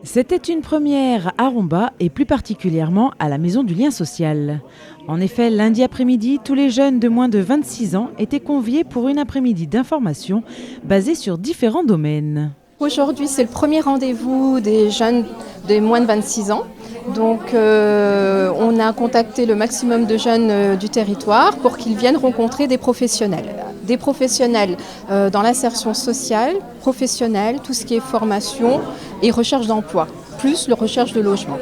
C'était une première à Romba et plus particulièrement à la Maison du Lien Social. En effet, lundi après-midi, tous les jeunes de moins de 26 ans étaient conviés pour une après-midi d'information basée sur différents domaines. Aujourd'hui, c'est le premier rendez-vous des jeunes de moins de 26 ans. Donc, on a contacté le maximum de jeunes du territoire pour qu'ils viennent rencontrer des professionnels. Des professionnels dans l'insertion sociale, professionnelle, tout ce qui est formation et recherche d'emploi, plus la recherche de logement.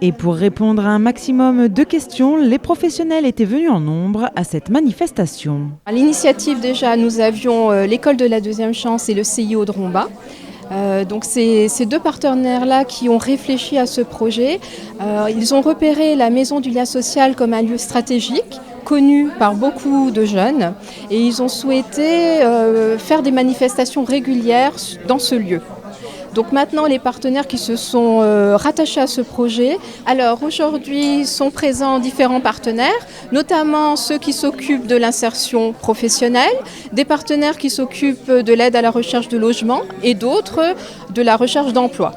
Et pour répondre à un maximum de questions, les professionnels étaient venus en nombre à cette manifestation. À l'initiative déjà, nous avions l'école de la deuxième chance et le CIO de Romba. Donc c'est ces deux partenaires-là qui ont réfléchi à ce projet. Ils ont repéré la Maison du Lien Social comme un lieu stratégique, connu par beaucoup de jeunes, et ils ont souhaité faire des manifestations régulières dans ce lieu. Donc maintenant, les partenaires qui se sont rattachés à ce projet, alors aujourd'hui sont présents différents partenaires, notamment ceux qui s'occupent de l'insertion professionnelle, des partenaires qui s'occupent de l'aide à la recherche de logement et d'autres de la recherche d'emploi.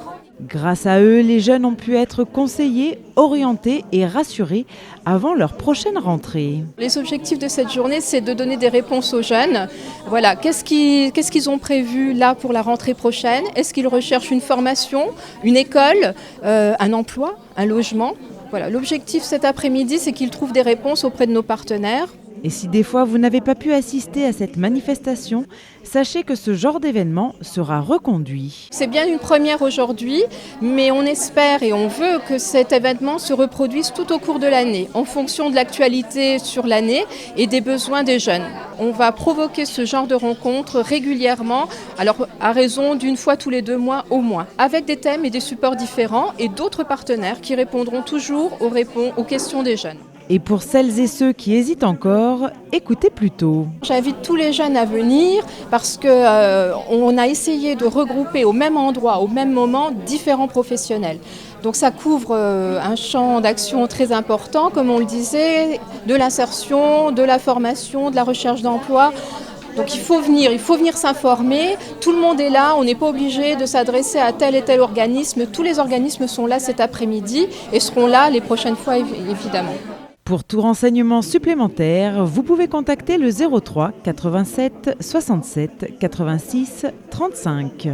Grâce à eux, les jeunes ont pu être conseillés, orientés et rassurés avant leur prochaine rentrée. Les objectifs de cette journée, c'est de donner des réponses aux jeunes. Voilà, qu'est-ce qu'ils ont prévu là pour la rentrée prochaine? Est-ce qu'ils recherchent une formation, une école, un emploi, un logement? Voilà, l'objectif cet après-midi, c'est qu'ils trouvent des réponses auprès de nos partenaires. Et si des fois vous n'avez pas pu assister à cette manifestation, sachez que ce genre d'événement sera reconduit. C'est bien une première aujourd'hui, mais on espère et on veut que cet événement se reproduise tout au cours de l'année, en fonction de l'actualité sur l'année et des besoins des jeunes. On va provoquer ce genre de rencontres régulièrement, alors à raison d'une fois tous les 2 mois au moins, avec des thèmes et des supports différents et d'autres partenaires qui répondront toujours aux questions des jeunes. Et pour celles et ceux qui hésitent encore, écoutez plutôt. J'invite tous les jeunes à venir parce qu'on a essayé de regrouper au même endroit, au même moment, différents professionnels. Donc ça couvre un champ d'action très important, comme on le disait, de l'insertion, de la formation, de la recherche d'emploi. Donc il faut venir s'informer. Tout le monde est là, on n'est pas obligé de s'adresser à tel et tel organisme. Tous les organismes sont là cet après-midi et seront là les prochaines fois évidemment. Pour tout renseignement supplémentaire, vous pouvez contacter le 03 87 67 86 35.